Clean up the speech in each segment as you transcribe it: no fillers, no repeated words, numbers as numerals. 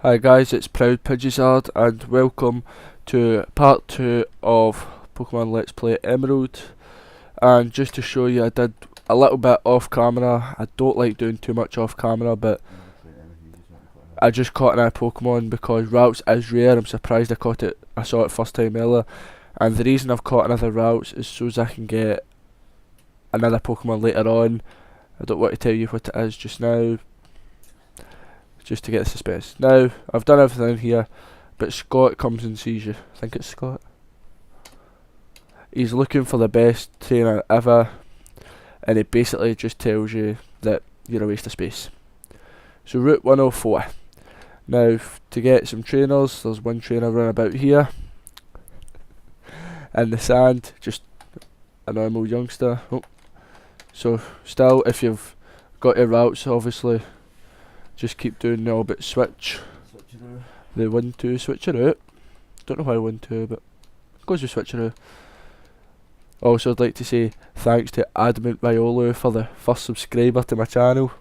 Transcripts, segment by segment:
Hi guys, it's Proud Pidgeysard and welcome to part 2 of Pokemon Let's Play Emerald. And just to show you, I did a little bit off camera. I don't like doing too much off camera, but I just caught an Pokemon because Routes is rare. I'm surprised I saw it first time earlier. And the reason I've caught another Routes is so as I can get another Pokemon later on. I don't want to tell you what it is just now, just to get the suspense. Now, I've done everything in here, but Scott comes and sees you. I think it's Scott. He's looking for the best trainer ever, and he basically just tells you that you're a waste of space. So Route 104. Now, to get some trainers, there's one trainer running about here. In the sand, just a normal youngster. Oh. So, still, if you've got your routes, obviously, just keep doing the orbit switch. The 1-2 switcheroo. Don't know why 1-2, but it goes with switcheroo. Also, I'd like to say thanks to Adamant Violo for the first subscriber to my channel.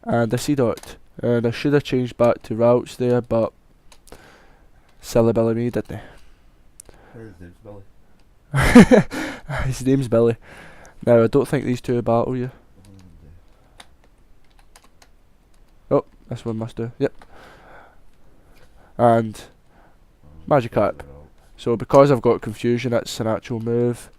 And a Seedot. And I should have changed back to routes there, but silly Billy me, didn't he? His name's Billy. His name's Billy. Now, I don't think these two battle you. Oh, this one must do. Yep. And Magikarp. So because I've got confusion, it's an actual move.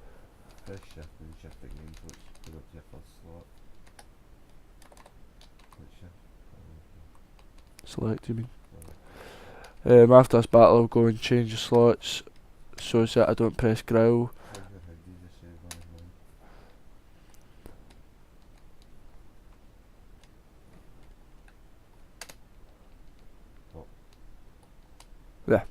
Select, you mean? After this battle, I'll go and change the slots so that I don't press growl. There.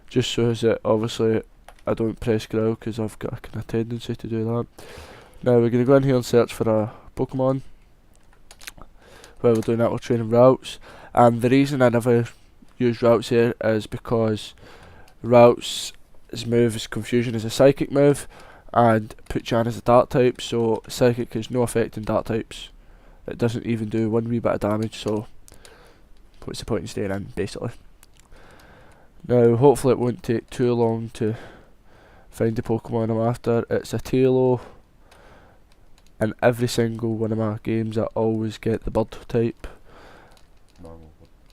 Just so that obviously I don't press growl because I've got a kind of tendency to do that. Now we're going to go in here and search for a Pokemon. While we're doing that, we're training routes. And the reason I never use routes here is because routes' move is confusion is a psychic move, and Putchan is a dark type, so psychic has no effect in dark types. It doesn't even do one wee bit of damage, so what's the point in staying in, basically. Now, hopefully it won't take too long to find the Pokemon I'm after. It's a Tailo. In every single one of my games I always get the bird type.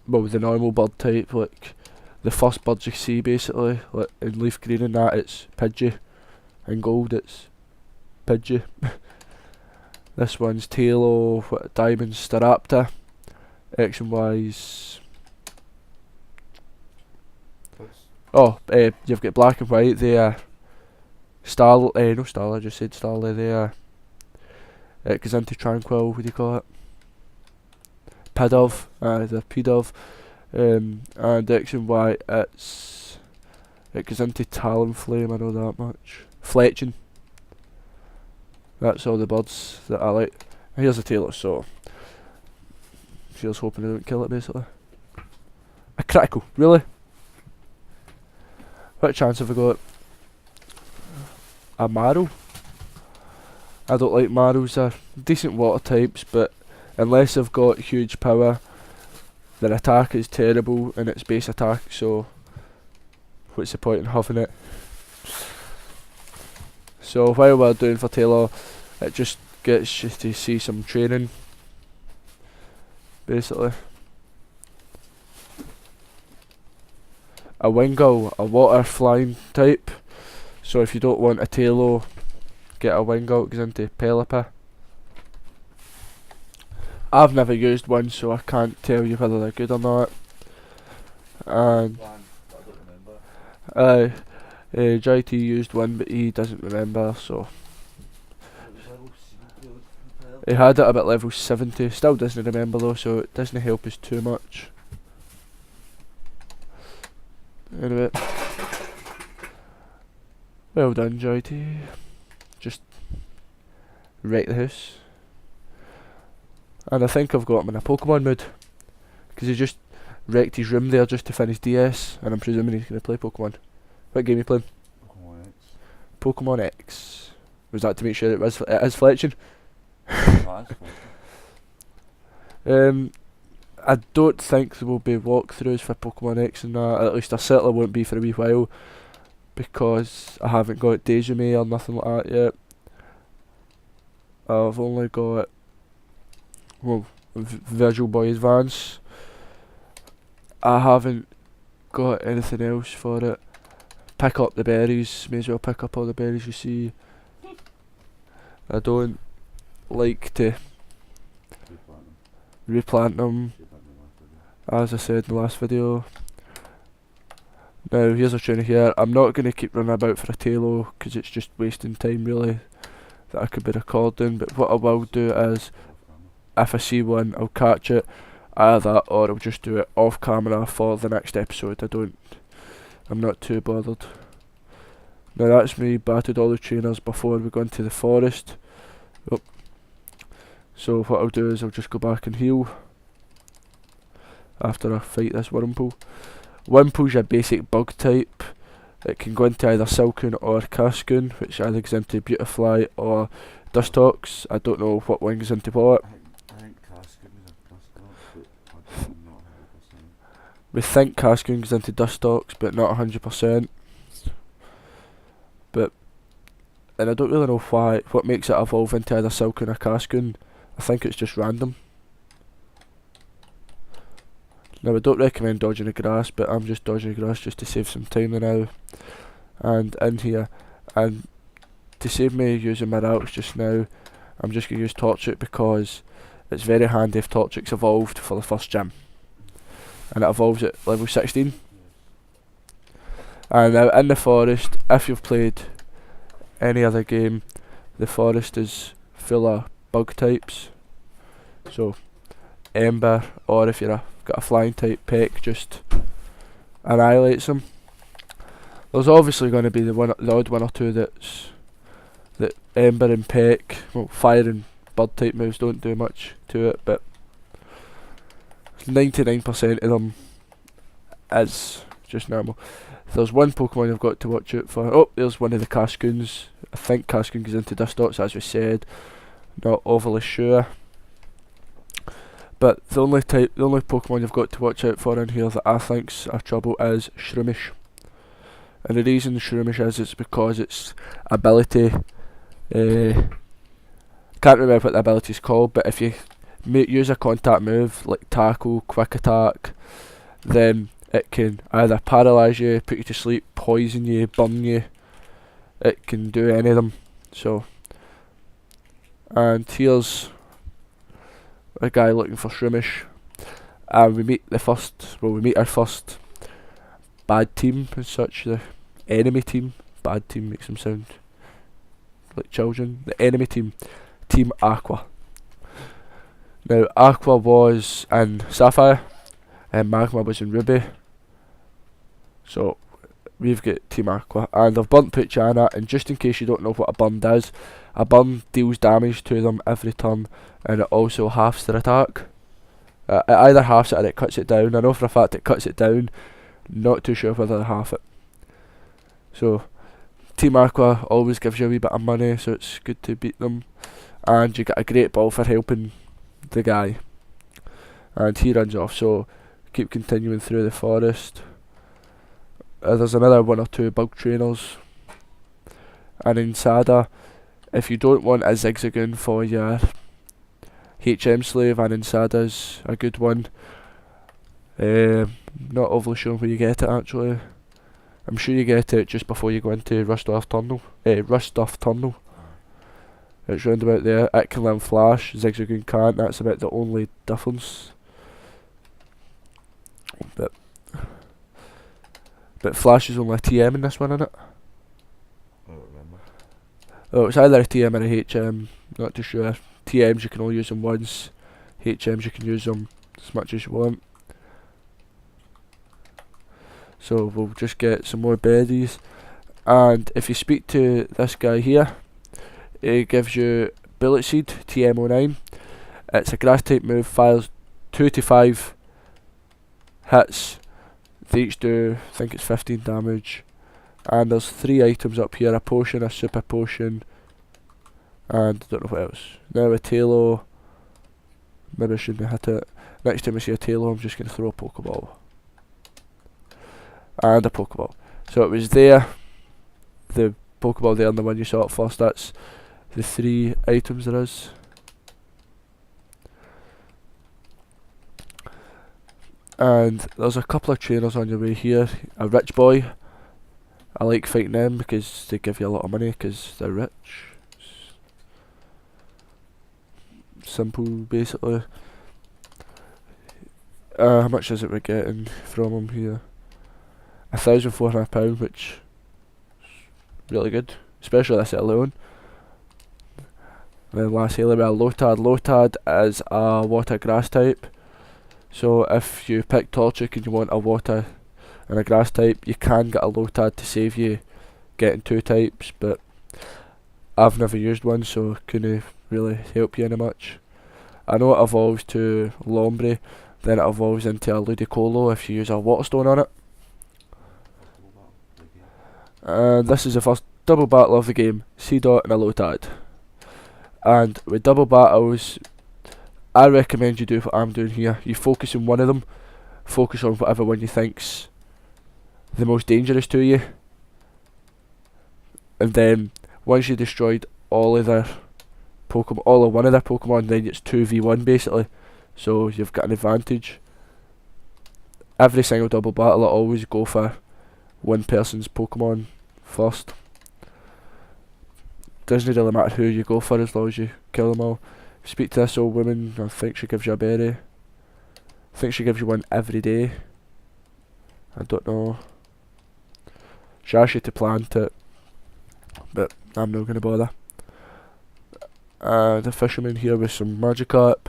Well, the normal bird type, like the first birds you see basically, like in Leaf Green and that it's Pidgey. In Gold it's Pidgey. This one's Tailo, Diamond Staraptor. X and Y's. Oh, you've got black and white. They are no Star. I just said Starly. They are. It goes into Tranquil. What do you call it? Pidove. The Pidove. And X and Y. It goes into Talonflame. I know that much. Fletching. That's all the birds that I like. Here's a Tailor. So. Feels hoping I don't kill it basically. A critical, really? What chance have I got? A Marrow? I don't like Marrows, they're decent water types, but unless they've got huge power, their attack is terrible and it's base attack, so what's the point in having it? So while we're doing for Taylor, it just gets you to see some training. Basically, a Wingull, a water flying type. So if you don't want a Tailo, get a Wingull. It goes into Pelipper. I've never used one, so I can't tell you whether they're good or not. And JT used one, but he doesn't remember. So. He had it about level 70, still doesn't remember though, so it doesn't help us too much. Anyway. Well done, JT. Just wreck the house. And I think I've got him in a Pokemon mood. Because he just wrecked his room there just to finish DS, and I'm presuming he's going to play Pokemon. What game are you playing? Pokemon X. Pokemon X. Was that to make sure it is fletching? That's fun. I don't think there will be walkthroughs for Pokemon X and that. At least I certainly won't be for a wee while, because I haven't got Dejime or nothing like that yet. I've only got, well, Visual Boy Advance. I haven't got anything else for it. Pick up the berries, may as well pick up all the berries you see. I don't like to replant them, as I said in the last video. Now here's a trainer here. I'm not going to keep running about for a Tailo because it's just wasting time really that I could be recording, but what I will do is, if I see one, I'll catch it, either, or I'll just do it off camera for the next episode. I'm not too bothered. Now that's me battered all the trainers before we go into the forest. Oh. So what I'll do is I'll just go back and heal after I fight this Wurmple. Wurmple's your basic bug type. It can go into either Silcoon or Cascoon, which either goes into Beautifly or Dustox. I don't know what one goes into what. I think Cascoon is a Dustox, but I'm not 100%. We think Cascoon goes into Dustox, but not 100%. And I don't really know what makes it evolve into either Silcoon or Cascoon. I think it's just random. Now I don't recommend dodging the grass, but I'm just dodging the grass just to save some time now. And in here, and to save me using my routes just now, I'm just going to use Torchic because it's very handy if Torchic's evolved for the first gym. And it evolves at level 16. And now in the forest, if you've played any other game, the forest is full of bug types. So Ember, or if you're got a flying type, Peck just annihilates them. There's obviously going to be the odd one or two that Ember and Peck, well, fire and bird type moves don't do much to it, but 99% of them is just normal. There's one Pokemon I've got to watch out for. Oh, there's one of the Cascoons. I think Cascoon goes into Dustox, as we said. Not overly sure. But the only Pokemon you've got to watch out for in here that I think's a trouble is Shroomish. And the reason Shroomish is because its ability, can't remember what the ability's called, but if you use a contact move like Tackle, Quick Attack, then it can either paralyse you, put you to sleep, poison you, burn you. It can do any of them. So, and here's a guy looking for Shroomish, and we meet our first bad team as such, the enemy team. Bad team makes them sound like children. The enemy team, Team Aqua. Now Aqua was in Sapphire, and Magma was in Ruby. So we've got Team Aqua, and I've burnt Puchana, and just in case you don't know what a burn does, a burn deals damage to them every turn, and it also halves their attack. It either halves it or it cuts it down. I know for a fact it cuts it down, not too sure whether they half it. So Team Aqua always gives you a wee bit of money, so it's good to beat them, and you get a great ball for helping the guy. And he runs off, so keep continuing through the forest. There's another one or two bug trainers. And in Sada, if you don't want a Zigzagoon for your HM slave, and in Sada's a good one. Not overly sure where you get it actually. I'm sure you get it just before you go into Rustdorf Tunnel. It's round about there. It can learn Flash, Zigzagoon can't. That's about the only difference. But Flash is only a TM in this one, isn't it? I don't remember. Oh, it's either a TM or a HM, not too sure. TMs you can only use them once, HMs you can use them as much as you want. So we'll just get some more berries, and if you speak to this guy here, he gives you Bullet Seed, TM09. It's a grass type move, fires 2 to 5 hits. They each do, I think it's 15 damage. And there's 3 items up here, a potion, a super potion, And I don't know what else. Now a Tailo. Maybe I shouldn't have hit it. Next time I see a Tailo, I'm just going to throw a Pokeball. And a Pokeball. So it was there. The Pokeball there and the one you saw at first. That's the 3 items there is. And there's a couple of trainers on your way here. A rich boy. I like fighting them because they give you a lot of money because they're rich. Simple, basically. How much is it we're getting from him here? £1,400, which is really good, especially this alone. Then lastly, we have Lotad. Lotad is a water grass type. So if you pick Torchic and you want a water and a grass type, you can get a Lotad to save you getting 2 types, but I've never used one, so couldn't really help you any much. I know it evolves to Lombre, then it evolves into a Ludicolo if you use a Water Stone on it. And this is the first double battle of the game, Seedot and a Lotad. And with double battles, I recommend you do what I'm doing here. You focus on one of them, focus on whatever one you think's the most dangerous to you, and then once you destroyed all of their Pokemon, all of one of their Pokemon, then it's 2v1 basically, so you've got an advantage. Every single double battle I always go for one person's Pokemon first. Doesn't really matter who you go for as long as you kill them all. Speak to this old woman, I think she gives you a berry. I think she gives you one every day. I don't know. She asks you to plant it, but I'm not going to bother. The fisherman here with some Magikarp.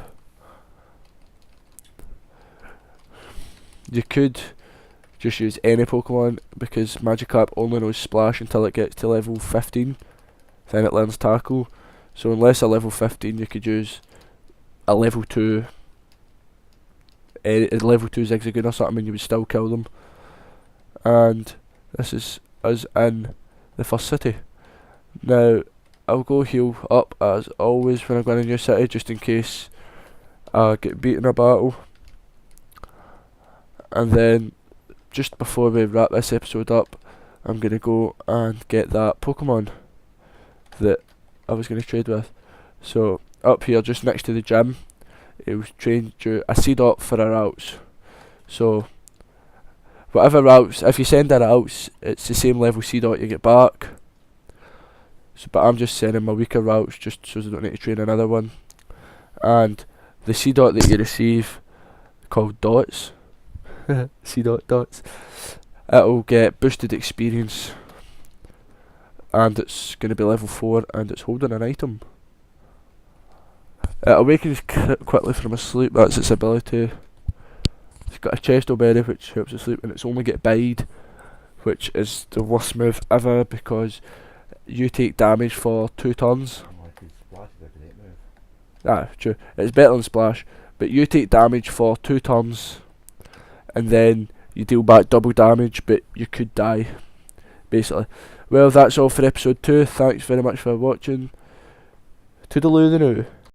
You could just use any Pokemon because Magikarp only knows Splash until it gets to level 15. Then it learns Tackle. So unless a level 15, you could use a level 2 Zigzagoon or something and you would still kill them. And this is us in the first city. Now I'll go heal up as always when I go in a new city, just in case I get beat in a battle. And then just before we wrap this episode up, I'm going to go and get that Pokemon that I was going to trade with. So up here just next to the gym, it was trained you a Seedot for a routes. So whatever routes, if you send a routes, it's the same level Seedot you get back. So, but I'm just sending my weaker routes just so I don't need to train another one. And the Seedot that you receive, called Dots, Seedot Dots, it'll get boosted experience. And it's going to be level 4 and it's holding an item. It awakens quickly from a sleep, that's its ability. It's got a Chesto Berry which helps it sleep, and it's only get Bide, which is the worst move ever because you take damage for 2 turns. Ah, true. It's better than Splash, but you take damage for 2 turns and then you deal back double damage, but you could die, basically. Well, that's all for episode 2. Thanks very much for watching. Toodaloo the new.